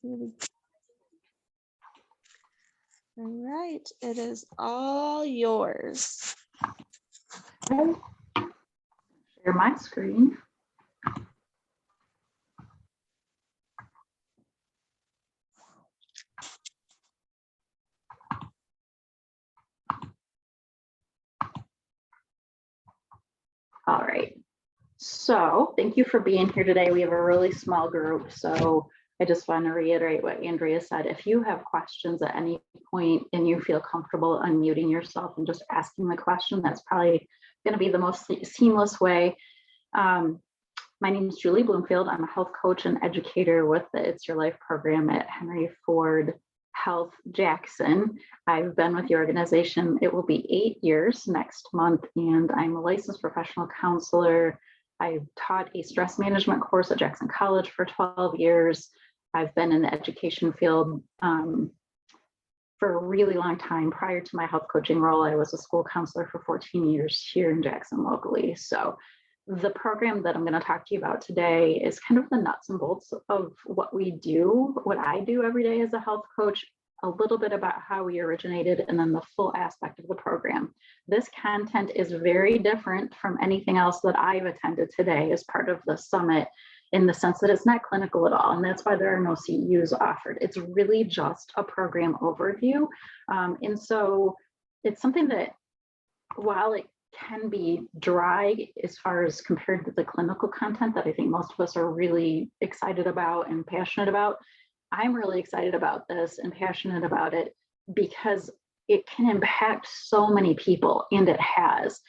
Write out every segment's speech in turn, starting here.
All right, it is all yours. Okay. Share my screen. All right. So thank you for being here today. We have a really small group, so I just want to reiterate what Andrea said. If you have questions at any point and you feel comfortable unmuting yourself and just asking the question, that's probably going to be the most seamless way. My name is Julie Bloomfield. I'm a health coach and educator with the It's Your Life program at Henry Ford Health Jackson. I've been with the organization, it will be 8 years next month, and I'm a licensed professional counselor. I've taught a stress management course at Jackson College for 12 years. I've been in the education field for a really long time. Prior to my health coaching role, I was a school counselor for 14 years here in Jackson locally. So the program that I'm going to talk to you about today is kind of the nuts and bolts of what we do, what I do every day as a health coach, a little bit about how we originated, and then the full aspect of the program. This content is very different from anything else that I've attended today as part of the summit, in the sense that it's not clinical at all. And that's why there are no CEUs offered. It's really just a program overview. And so it's something that, while it can be dry as far as compared to the clinical content that I think most of us are really excited about and passionate about, I'm really excited about this and passionate about it because it can impact so many people, and it has.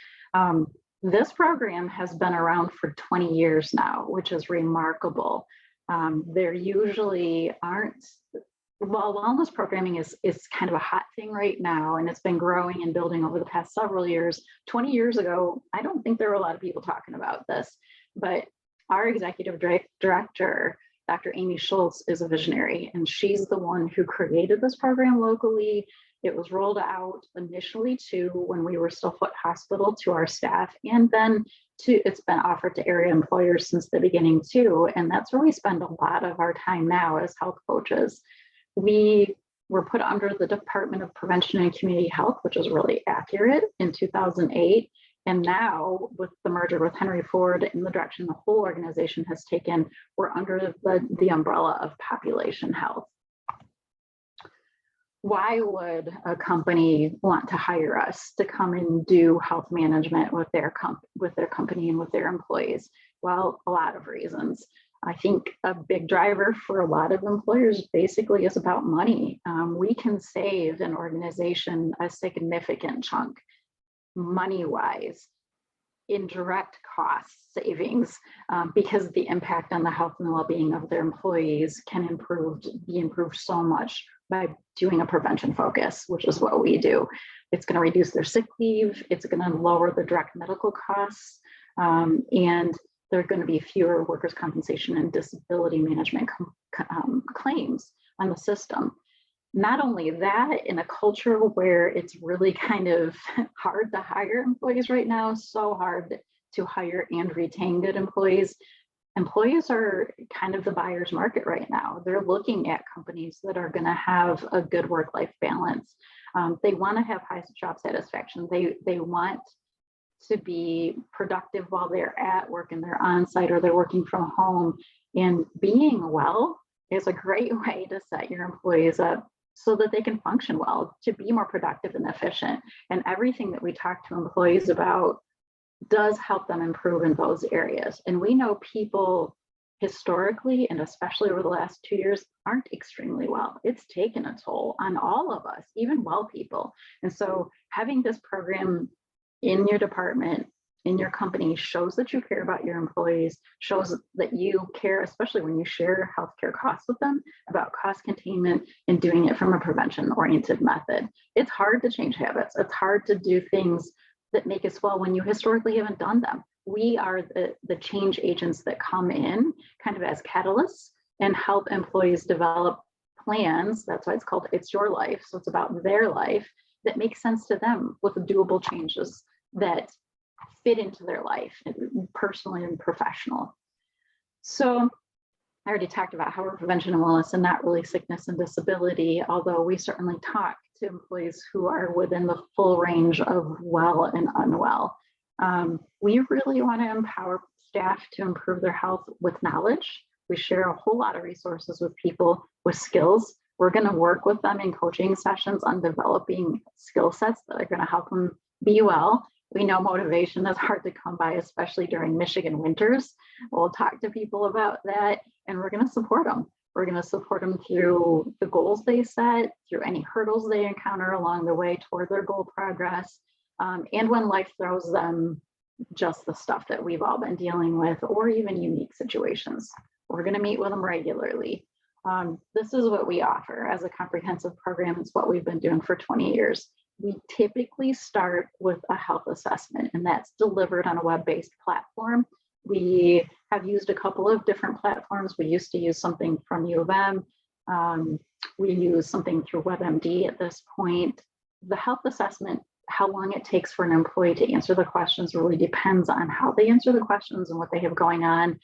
This program has been around for 20 years now, which is remarkable. There usually aren't, well, wellness programming is kind of a hot thing right now, and it's been growing and building over the past several years. 20 years ago, I don't think there were a lot of people talking about this, but our executive director, Dr. Amy Schultz, is a visionary, and she's the one who created this program locally. It was rolled out initially to, when we were still Foot Hospital, to our staff, and then it's been offered to area employers since the beginning too. And that's where we spend a lot of our time now as health coaches. We were put under the Department of Prevention and Community Health, which is really accurate, in 2008. And now, with the merger with Henry Ford and the direction the whole organization has taken, we're under the umbrella of population health. Why would a company want to hire us to come and do health management with their company and with their employees? Well, a lot of reasons. I think a big driver for a lot of employers basically is about money. We can save an organization a significant chunk, money-wise, in direct cost savings, because the impact on the health and the well-being of their employees can be improved so much by doing a prevention focus, which is what we do. It's going to reduce their sick leave. It's going to lower the direct medical costs, and there are going to be fewer workers' compensation and disability management claims on the system. Not only that, in a culture where it's really kind of hard to hire employees right now, so hard to hire and retain good employees, employees are kind of the buyer's market right now. They're looking at companies that are going to have a good work-life balance. They want to have high job satisfaction. They want to be productive while they're at work and they're on site or they're working from home. And being well is a great way to set your employees up so that they can function well, to be more productive and efficient. And everything that we talk to employees about does help them improve in those areas. And we know people historically, and especially over the last 2 years, aren't extremely well. It's taken a toll on all of us, even well people. And so having this program in your department, in your company, shows that you care about your employees, shows that you care, especially when you share healthcare costs with them, about cost containment and doing it from a prevention-oriented method. It's hard to change habits. It's hard to do things that make us well when you historically haven't done them. We are the change agents that come in kind of as catalysts and help employees develop plans. That's why it's called It's Your Life. So it's about their life that makes sense to them with doable changes that fit into their life, personally and professional. So I already talked about how we're prevention and wellness and not really sickness and disability, although we certainly talk to employees who are within the full range of well and unwell. We really want to empower staff to improve their health with knowledge. We share a whole lot of resources with people with skills. We're going to work with them in coaching sessions on developing skill sets that are going to help them be well. We know motivation is hard to come by, especially during Michigan winters. We'll talk to people about that, and we're going to support them. We're going to support them through the goals they set, through any hurdles they encounter along the way toward their goal progress, and when life throws them just the stuff that we've all been dealing with, or even unique situations. We're going to meet with them regularly. This is what we offer as a comprehensive program. It's what we've been doing for 20 years. We typically start with a health assessment, and that's delivered on a web-based platform. We have used a couple of different platforms. We used to use something from U of M. We use something through WebMD at this point. The health assessment, how long it takes for an employee to answer the questions really depends on how they answer the questions and what they have going on.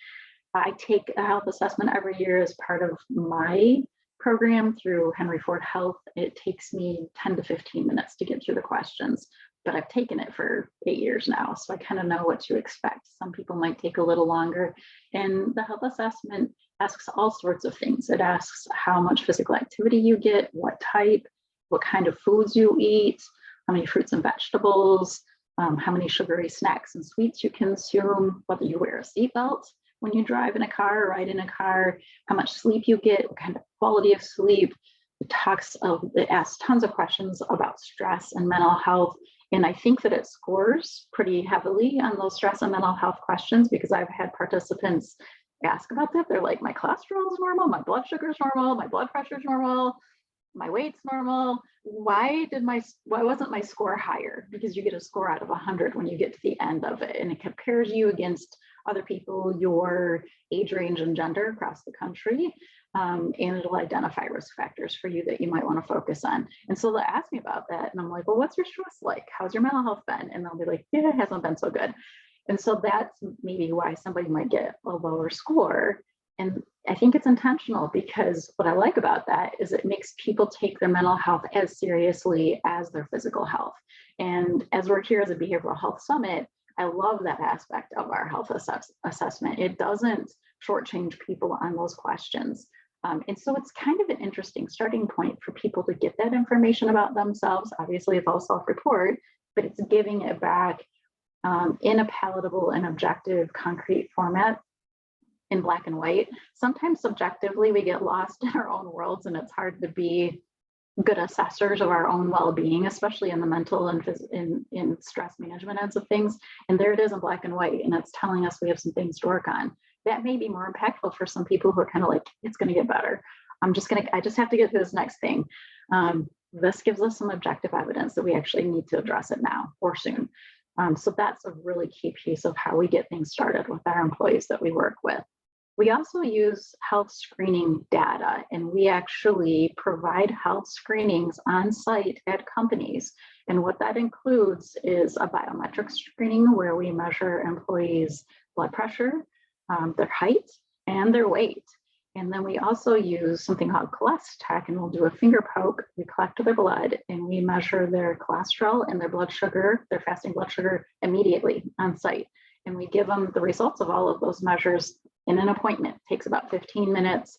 I take a health assessment every year as part of my program through Henry Ford Health. It takes me 10 to 15 minutes to get through the questions, but I've taken it for 8 years now, so I kind of know what to expect. Some people might take a little longer, and the health assessment asks all sorts of things. It asks how much physical activity you get, what type, what kind of foods you eat, how many fruits and vegetables, how many sugary snacks and sweets you consume, whether you wear a seatbelt when you drive in a car or ride in a car, how much sleep you get, what kind of quality of sleep. It asks tons of questions about stress and mental health. And I think that it scores pretty heavily on those stress and mental health questions, because I've had participants ask about that. They're like, my cholesterol is normal, my blood sugar is normal, my blood pressure is normal, my weight's normal. Why wasn't my score higher? Because you get a score out of 100 when you get to the end of it, and it compares you against other people, your age range and gender across the country, and it'll identify risk factors for you that you might want to focus on. And so they'll ask me about that, and I'm like, well, what's your stress like? How's your mental health been? And they'll be like, yeah, it hasn't been so good. And so that's maybe why somebody might get a lower score. And I think it's intentional, because what I like about that is it makes people take their mental health as seriously as their physical health. And as we're here as a behavioral health summit, I love that aspect of our health assessment. It doesn't shortchange people on those questions. And so it's kind of an interesting starting point for people to get that information about themselves. Obviously, it's all self-report, but it's giving it back in a palatable and objective, concrete format in black and white. Sometimes subjectively, we get lost in our own worlds, and it's hard to be good assessors of our own well-being, especially in the mental and in stress management ends of things. And there it is in black and white, and it's telling us we have some things to work on. That may be more impactful for some people who are kind of like, it's going to get better. I just have to get to this next thing. This gives us some objective evidence that we actually need to address it now or soon. So that's a really key piece of how we get things started with our employees that we work with. We also use health screening data, and we actually provide health screenings on site at companies. And what that includes is a biometric screening where we measure employees' blood pressure, their height, and their weight. And then we also use something called cholesterol, and we'll do a finger poke. We collect their blood and we measure their cholesterol and their blood sugar, their fasting blood sugar, immediately on site. And we give them the results of all of those measures in an appointment. It takes about 15 minutes.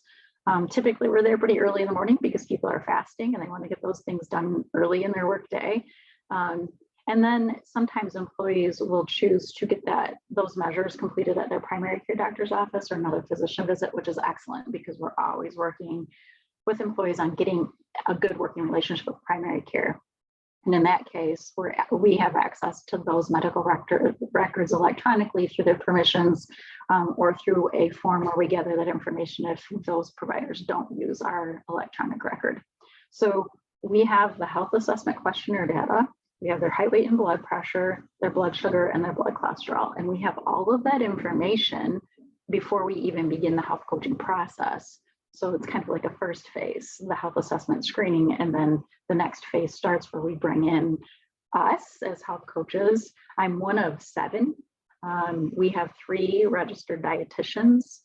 Typically, we're there pretty early in the morning because people are fasting and they want to get those things done early in their workday. And then sometimes employees will choose to get those measures completed at their primary care doctor's office or another physician visit, which is excellent because we're always working with employees on getting a good working relationship with primary care. And in that case, we have access to those medical records electronically through their permissions or through a form where we gather that information if those providers don't use our electronic record. So we have the health assessment questionnaire data. We have their height, weight, and blood pressure, their blood sugar, and their blood cholesterol. And we have all of that information before we even begin the health coaching process. So it's kind of like a first phase, the health assessment screening, and then the next phase starts where we bring in us as health coaches. I'm one of 7. We have 3 registered dietitians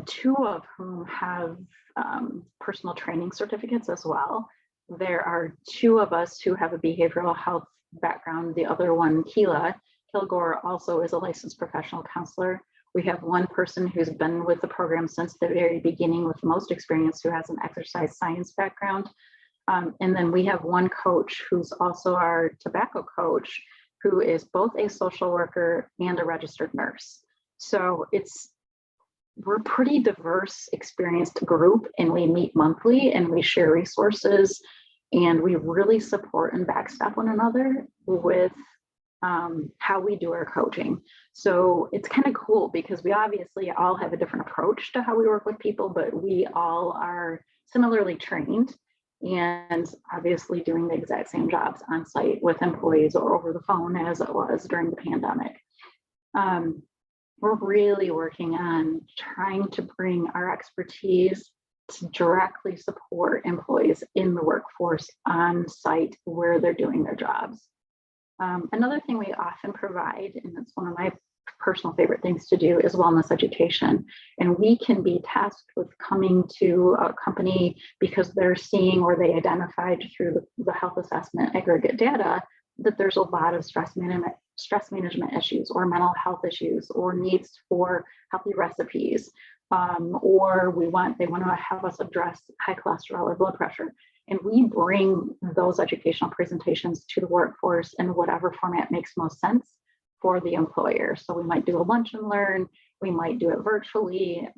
two of whom have personal training certificates as well. There are two of us who have a behavioral health background. The other one, Keela Kilgore, also is a licensed professional counselor. We have one person who's been with the program since the very beginning with most experience, who has an exercise science background. And then we have one coach who's also our tobacco coach, who is both a social worker and a registered nurse. So we're a pretty diverse, experienced group, and we meet monthly and we share resources, and we really support and backstop one another with how we do our coaching. So it's kind of cool because we obviously all have a different approach to how we work with people, but we all are similarly trained and obviously doing the exact same jobs on site with employees or over the phone as it was during the pandemic. We're really working on trying to bring our expertise to directly support employees in the workforce on site where they're doing their jobs. Another thing we often provide, and it's one of my personal favorite things to do, is wellness education. And we can be tasked with coming to a company because they're seeing, or they identified through the health assessment aggregate data, that there's a lot of stress management issues or mental health issues or needs for healthy recipes, or they want to have us address high cholesterol or blood pressure. And we bring those educational presentations to the workforce in whatever format makes most sense for the employer. So we might do a lunch and learn, we might do it virtually.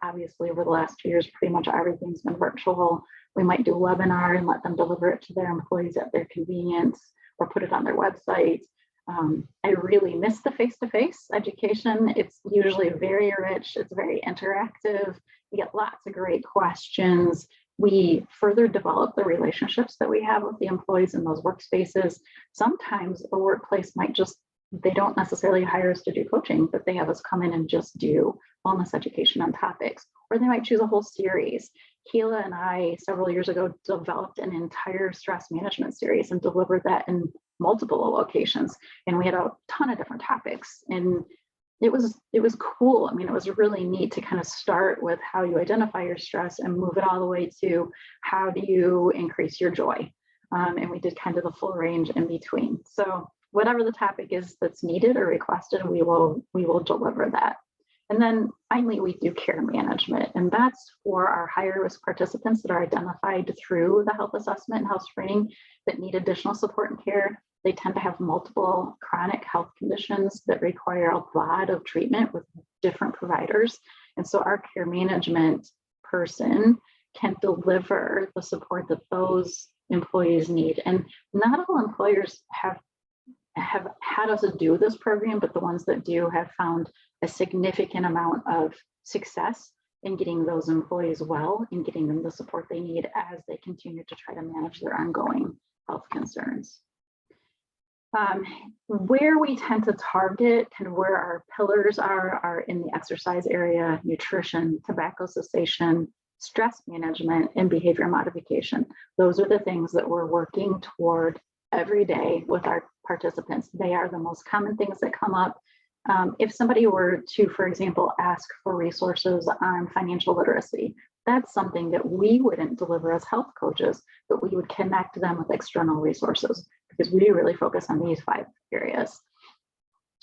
Obviously, over the last 2 years, pretty much everything's been virtual. We might do a webinar and let them deliver it to their employees at their convenience, or put it on their website. I really miss the face-to-face education. It's usually very rich, it's very interactive. We get lots of great questions. We further develop the relationships that we have with the employees in those workspaces. Sometimes a workplace they don't necessarily hire us to do coaching, but they have us come in and just do wellness education on topics, or they might choose a whole series. Keela and I, several years ago, developed an entire stress management series and delivered that in multiple locations. And we had a ton of different topics. And it was cool. I mean, it was really neat to kind of start with how you identify your stress and move it all the way to how do you increase your joy. And we did kind of the full range in between. So whatever the topic is that's needed or requested, we will deliver that. And then finally, we do care management, and that's for our higher risk participants that are identified through the health assessment and health screening that need additional support and care. They tend to have multiple chronic health conditions that require a lot of treatment with different providers. And so our care management person can deliver the support that those employees need. And not all employers have had us do this program, but the ones that do have found a significant amount of success in getting those employees well and getting them the support they need as they continue to try to manage their ongoing health concerns. Where we tend to target, kind of where our pillars are in the exercise area, nutrition, tobacco cessation, stress management, and behavior modification. Those are the things that we're working toward every day with our participants. They are the most common things that come up. If somebody were to, for example, ask for resources on financial literacy, that's something that we wouldn't deliver as health coaches, but we would connect them with external resources because we really focus on these 5 areas.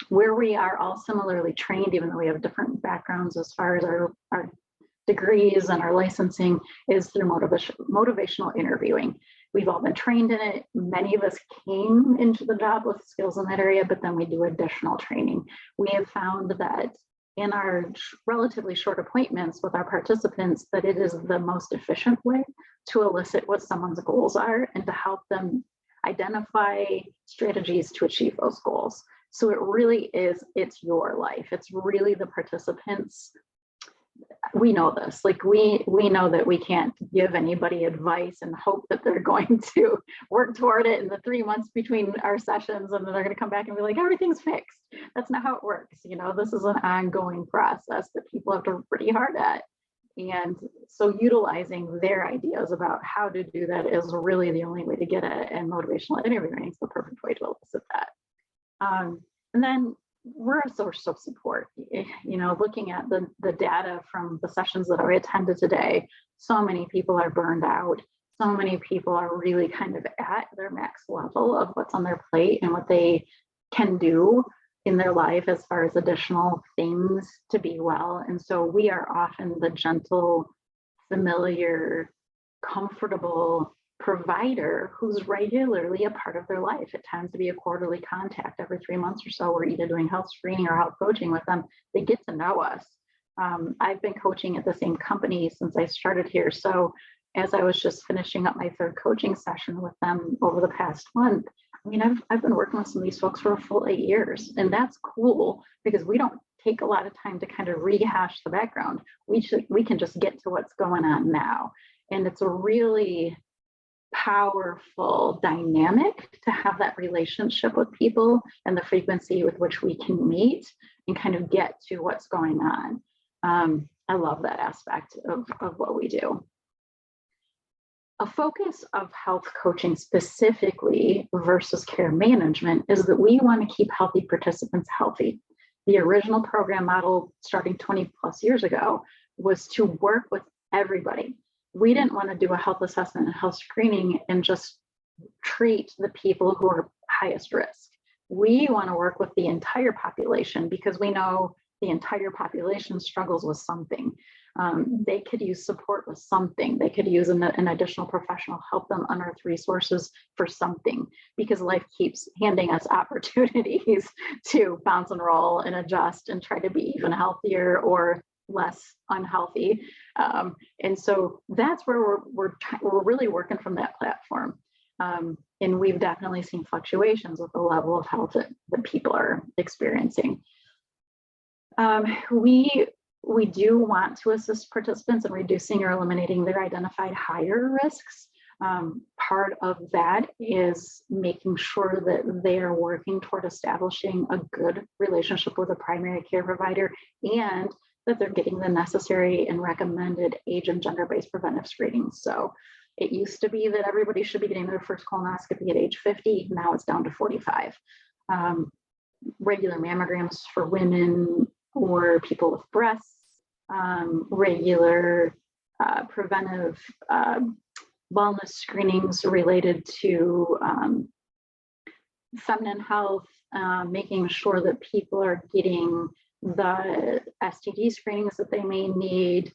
Where we are all similarly trained, even though we have different backgrounds as far as our degrees and our licensing, is through motivational interviewing. We've all been trained in it. Many of us came into the job with skills in that area, but then we do additional training. We have found that in our relatively short appointments with our participants, that it is the most efficient way to elicit what someone's goals are and to help them identify strategies to achieve those goals. So it really is, it's your life. It's really the participants. We know this, like we know that we can't give anybody advice and hope that they're going to work toward it in the 3 months between our sessions and then they're going to come back and be like, everything's fixed. That's not how it works. You know, this is an ongoing process that people have to work pretty hard at. And so utilizing their ideas about how to do that is really the only way to get it. And motivational interviewing is the perfect way to elicit that. And then we're a source of support. Looking at the data from the sessions that I attended today, so many people are burned out. So many people are really kind of at their max level of what's on their plate and what they can do in their life as far as additional things to be well. And so we are often the gentle, familiar, comfortable provider who's regularly a part of their life. It tends to be a quarterly contact every 3 months or so. We're either doing health screening or health coaching with them. They get to know us. I've been coaching at the same company since I started here. So as I was just finishing up my 3rd coaching session with them over the past month, I mean, I've been working with some of these folks for a full 8 years, and that's cool because we don't take a lot of time to kind of rehash the background. We can just get to what's going on now. And it's a really powerful dynamic to have that relationship with people and the frequency with which we can meet and kind of get to what's going on. I love that aspect of what we do. A focus of health coaching specifically versus care management is that we want to keep healthy participants healthy. The original program model starting 20 plus years ago was to work with everybody. We didn't want to do a health assessment and health screening and just treat the people who are highest risk. We want to work with the entire population because we know the entire population struggles with something. They could use support with something. They could use an additional professional, help them unearth resources for something, because life keeps handing us opportunities to bounce and roll and adjust and try to be even healthier or less unhealthy. And so that's where we're really working from that platform. And we've definitely seen fluctuations with the level of health that people are experiencing. We do want to assist participants in reducing or eliminating their identified higher risks. Part of that is making sure that they are working toward establishing a good relationship with a primary care provider and that they're getting the necessary and recommended age and gender-based preventive screenings. So it used to be that everybody should be getting their first colonoscopy at age 50. Now it's down to 45. Regular mammograms for women or people with breasts, regular preventive wellness screenings related to feminine health, making sure that people are getting the STD screenings that they may need.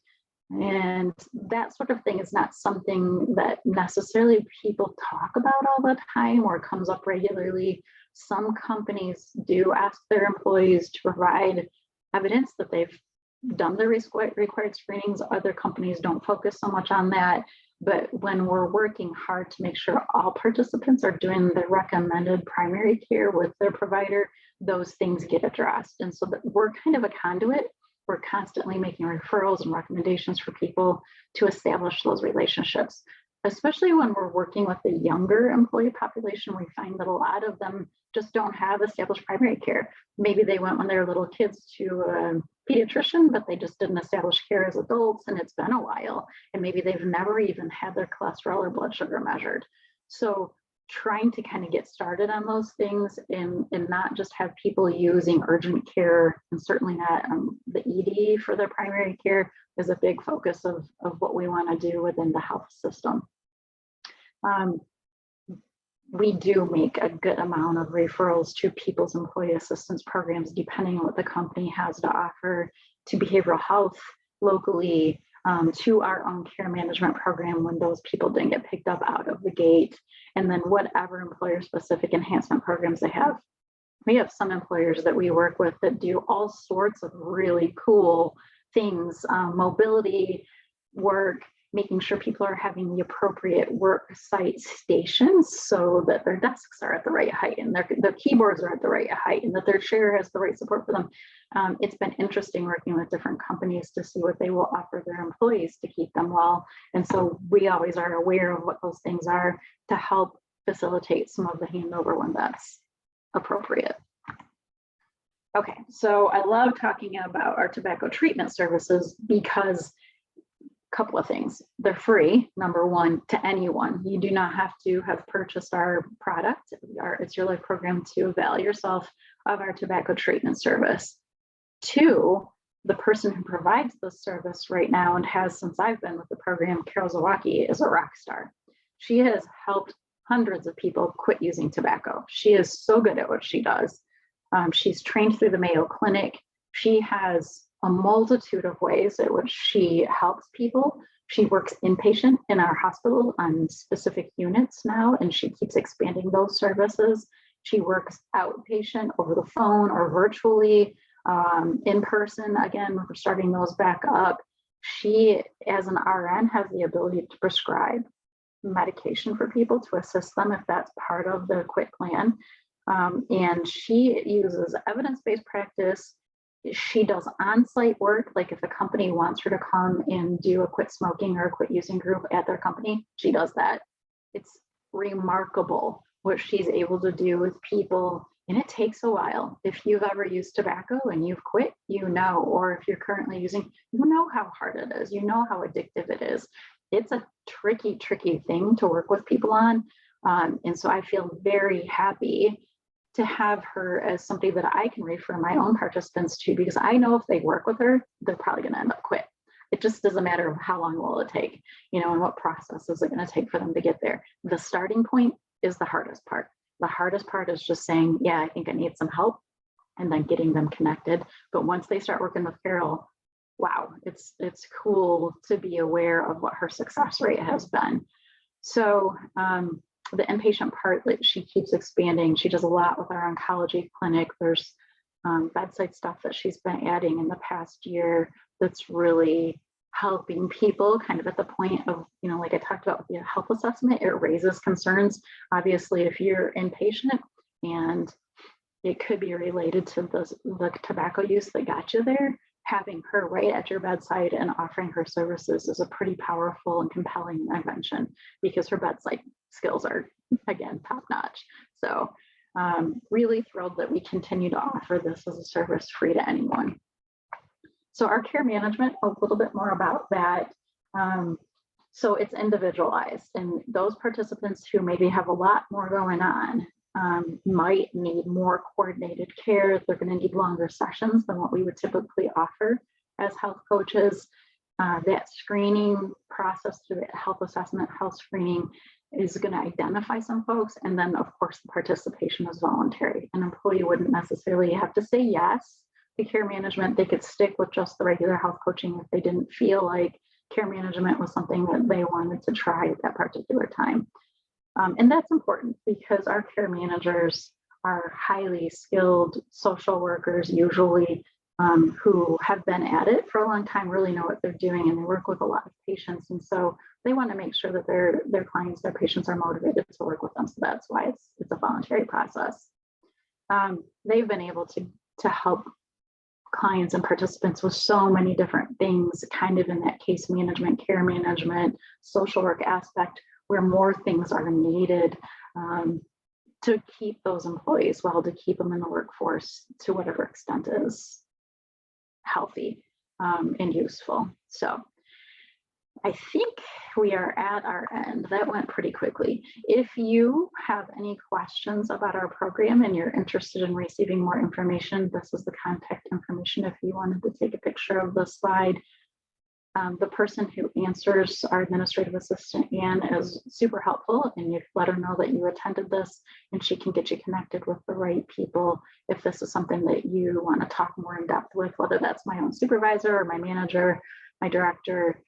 And that sort of thing is not something that necessarily people talk about all the time or comes up regularly. Some companies do ask their employees to provide evidence that they've done the required screenings. Other companies don't focus so much on that. But when we're working hard to make sure all participants are doing the recommended primary care with their provider, those things get addressed. And so that we're kind of a conduit. We're constantly making referrals and recommendations for people to establish those relationships. Especially when we're working with the younger employee population, we find that a lot of them just don't have established primary care. Maybe they went when they were little kids to a pediatrician, but they just didn't establish care as adults, and it's been a while. And maybe they've never even had their cholesterol or blood sugar measured. So trying to kind of get started on those things and not just have people using urgent care, and certainly not the ED for their primary care, is a big focus of what we want to do within the health system. We do make a good amount of referrals to people's employee assistance programs, depending on what the company has to offer, to behavioral health locally, to our own care management program when those people didn't get picked up out of the gate, and then whatever employer-specific enhancement programs they have. We have some employers that we work with that do all sorts of really cool things, mobility work, making sure people are having the appropriate worksite stations so that their desks are at the right height and their keyboards are at the right height and that their chair has the right support for them. It's been interesting working with different companies to see what they will offer their employees to keep them well. And so we always are aware of what those things are to help facilitate some of the handover when that's appropriate. Okay, so I love talking about our tobacco treatment services because couple of things. They're free, number one, to anyone. You do not have to have purchased our product. It's Your Life program to avail yourself of our tobacco treatment service. Two, the person who provides this service right now and has since I've been with the program, Carol Zawacki, is a rock star. She has helped hundreds of people quit using tobacco. She is so good at what she does. She's trained through the Mayo Clinic. She has a multitude of ways at which she helps people. She works inpatient in our hospital on specific units now, and she keeps expanding those services. She works outpatient over the phone or virtually, in person. Again, we're starting those back up. She, as an RN, has the ability to prescribe medication for people to assist them if that's part of the quit plan. And she uses evidence-based practice. She does on-site work, like if a company wants her to come and do a quit smoking or a quit using group at their company, she does that. It's remarkable what she's able to do with people, and it takes a while. If you've ever used tobacco and you've quit, you know, or if you're currently using, you know how hard it is, you know how addictive it is. It's a tricky thing to work with people on. And so I feel very happy to have her as somebody that I can refer my own participants to, because I know if they work with her, they're probably going to end up quit. It just is a matter of how long will it take, and what process is it going to take for them to get there. The starting point is the hardest part. The hardest part is just saying, yeah, I think I need some help, and then getting them connected. But once they start working with Carol, wow, it's cool to be aware of what her success rate has been. So the inpatient part that she keeps expanding. She does a lot with our oncology clinic. There's bedside stuff that she's been adding in the past year that's really helping people kind of at the point of, like I talked about with the health assessment, it raises concerns. Obviously, if you're inpatient and it could be related to the tobacco use that got you there, having her right at your bedside and offering her services is a pretty powerful and compelling intervention, because her bedside skills are, again, top notch. So really thrilled that we continue to offer this as a service free to anyone. So our care management, a little bit more about that. So it's individualized, and those participants who maybe have a lot more going on might need more coordinated care. They're going to need longer sessions than what we would typically offer as health coaches. That screening process through the health assessment, health screening, is going to identify some folks. And then, of course, the participation is voluntary. An employee wouldn't necessarily have to say yes to care management. They could stick with just the regular health coaching if they didn't feel like care management was something that they wanted to try at that particular time. And that's important, because our care managers are highly skilled social workers, usually, who have been at it for a long time, really know what they're doing, and they work with a lot of patients. And so they want to make sure that their clients, their patients are motivated to work with them. So that's why it's a voluntary process. They've been able to help clients and participants with so many different things, kind of in that case management, care management, social work aspect, where more things are needed to keep those employees well, to keep them in the workforce to whatever extent is healthy and useful. So I think we are at our end. That went pretty quickly. If you have any questions about our program and you're interested in receiving more information, this is the contact information if you wanted to take a picture of the slide. The person who answers, our administrative assistant, Anne, is super helpful, and you let her know that you attended this, and she can get you connected with the right people if this is something that you want to talk more in depth with, whether that's my own supervisor or my manager, my director.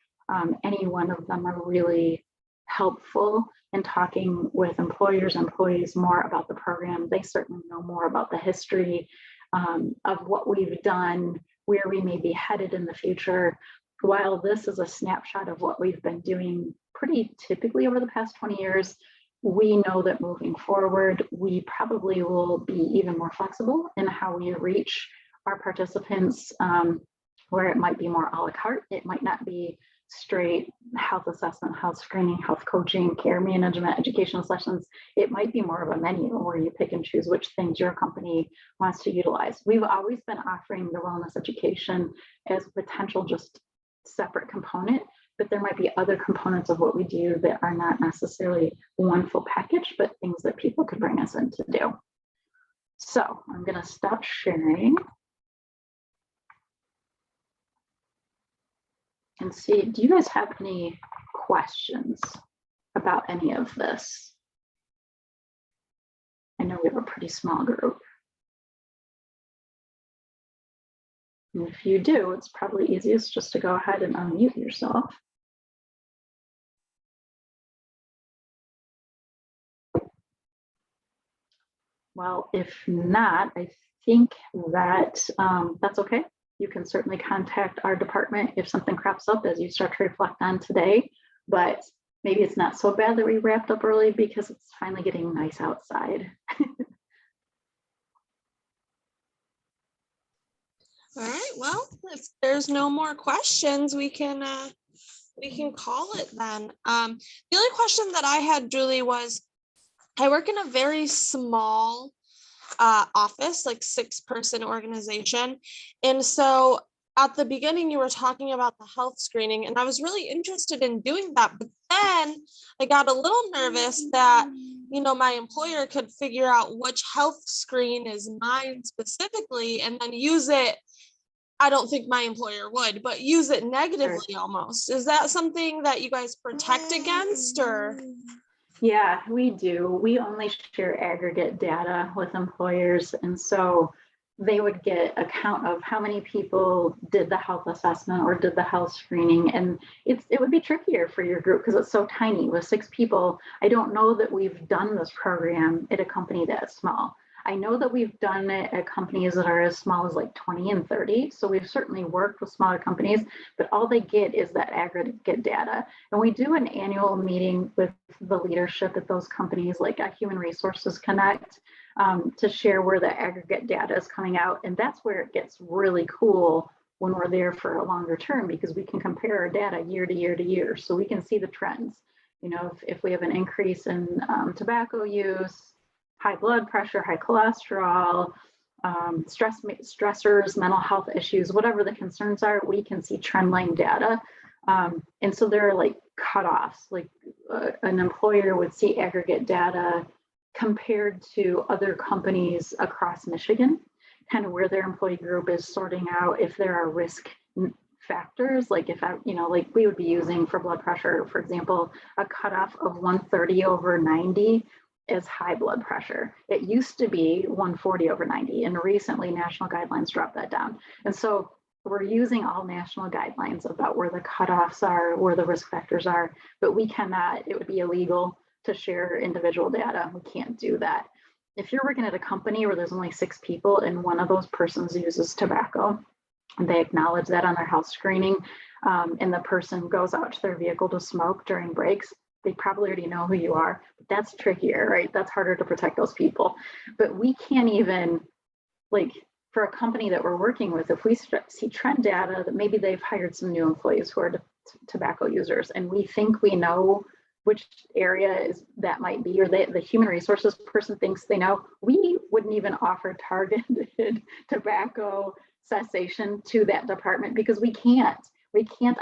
Any one of them are really helpful in talking with employers, employees more about the program. They certainly know more about the history of what we've done, where we may be headed in the future. While this is a snapshot of what we've been doing pretty typically over the past 20 years, we know that moving forward, we probably will be even more flexible in how we reach our participants, where it might be more a la carte. It might not be straight health assessment, health screening, health coaching, care management, educational sessions. It might be more of a menu where you pick and choose which things your company wants to utilize. We've always been offering the wellness education as a potential just separate component, but there might be other components of what we do that are not necessarily one full package, but things that people could bring us in to do. So I'm going to stop sharing and see, do you guys have any questions about any of this? I know we have a pretty small group. And if you do, it's probably easiest just to go ahead and unmute yourself. Well, if not, I think that that's okay. You can certainly contact our department if something crops up as you start to reflect on today, but maybe it's not so bad that we wrapped up early because it's finally getting nice outside. All right, well, if there's no more questions, we can call it then. The only question that I had, Julie, was I work in a very small office, like 6-person organization. And so at the beginning, you were talking about the health screening, and I was really interested in doing that. But then I got a little nervous that, you know, my employer could figure out which health screen is mine specifically and then use it. I don't think my employer would, but use it negatively almost. Is that something that you guys protect against, or? Yeah, we do. We only share aggregate data with employers. And so they would get a count of how many people did the health assessment or did the health screening. And it would be trickier for your group because it's so tiny with 6 people. I don't know that we've done this program at a company that small. I know that we've done it at companies that are as small as like 20 and 30. So we've certainly worked with smaller companies, but all they get is that aggregate data. And we do an annual meeting with the leadership at those companies, like a Human Resources Connect, to share where the aggregate data is coming out. And that's where it gets really cool when we're there for a longer term, because we can compare our data year to year to year. So we can see the trends. You know, if we have an increase in tobacco use, high blood pressure, high cholesterol, stressors, mental health issues, whatever the concerns are, we can see trend line data. And so there are like cutoffs, like an employer would see aggregate data compared to other companies across Michigan, kind of where their employee group is sorting out if there are risk factors, like if I, you know, like we would be using for blood pressure, for example, a cutoff of 130/90 is high blood pressure. It used to be 140/90, and recently national guidelines dropped that down. And so we're using all national guidelines about where the cutoffs are, where the risk factors are, but we cannot, it would be illegal to share individual data. We can't do that. If you're working at a company where there's only 6 people and one of those persons uses tobacco, and they acknowledge that on their health screening, and the person goes out to their vehicle to smoke during breaks, they probably already know who you are, but that's trickier, right? That's harder to protect those people. But we can't even, like, for a company that we're working with, if we see trend data that maybe they've hired some new employees who are tobacco users, and we think we know which area is that might be, or the human resources person thinks they know, we wouldn't even offer targeted tobacco cessation to that department because we can't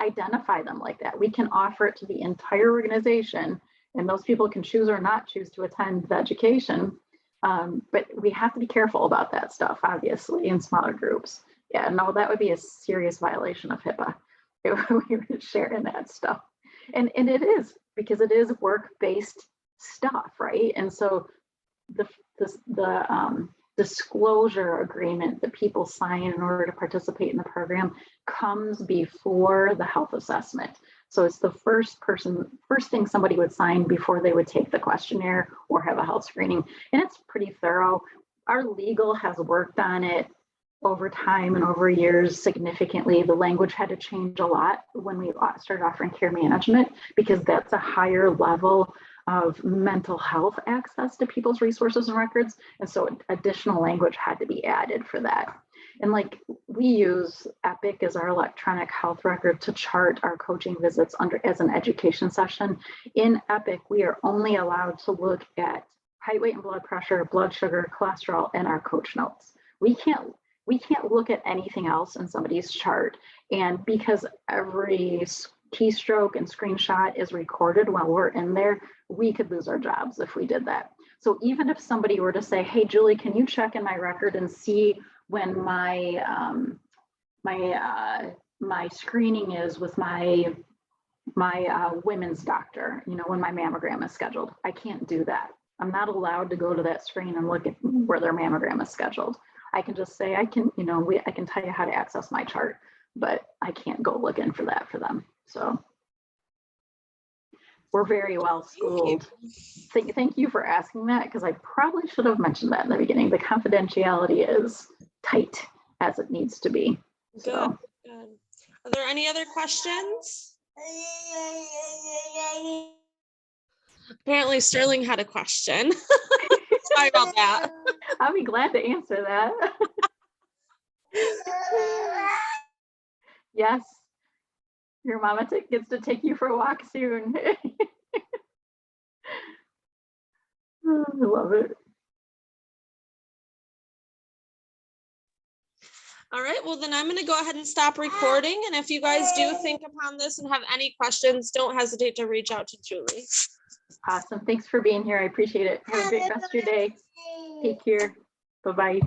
identify them like that. We can offer it to the entire organization, and those people can choose or not choose to attend the education. But we have to be careful about that stuff, obviously, in smaller groups. Yeah, no, that would be a serious violation of HIPAA if we were sharing that stuff. And it is, because it is work-based stuff, right? And so the disclosure agreement that people sign in order to participate in the program comes before the health assessment. So it's the first thing somebody would sign before they would take the questionnaire or have a health screening. And it's pretty thorough. Our legal has worked on it over time and over years significantly. The language had to change a lot when we started offering care management, because that's a higher level of mental health access to people's resources and records. And so additional language had to be added for that. And like, we use Epic as our electronic health record to chart our coaching visits as an education session. In Epic, we are only allowed to look at height, weight, and blood pressure, blood sugar, cholesterol, and our coach notes. We can't look at anything else in somebody's chart. And because every keystroke and screenshot is recorded while we're in there, we could lose our jobs if we did that. So even if somebody were to say, hey, Julie, can you check in my record and see when my screening is with my women's doctor, when my mammogram is scheduled. I can't do that. I'm not allowed to go to that screen and look at where their mammogram is scheduled. I can just say, I can tell you how to access my chart, but I can't go looking for that for them. So we're very well schooled. Thank you for asking that, because I probably should have mentioned that in the beginning. The confidentiality is tight as it needs to be. Good, So. good. Are there any other questions? Apparently Sterling had a question. Sorry about that. I'll be glad to answer that. Yes, your mama gets to take you for a walk soon. I love it. All right, well then I'm going to go ahead and stop recording. And if you guys do think upon this and have any questions, don't hesitate to reach out to Julie. Awesome. Thanks for being here. I appreciate it. Have a great rest of your day. Take care. Bye-bye.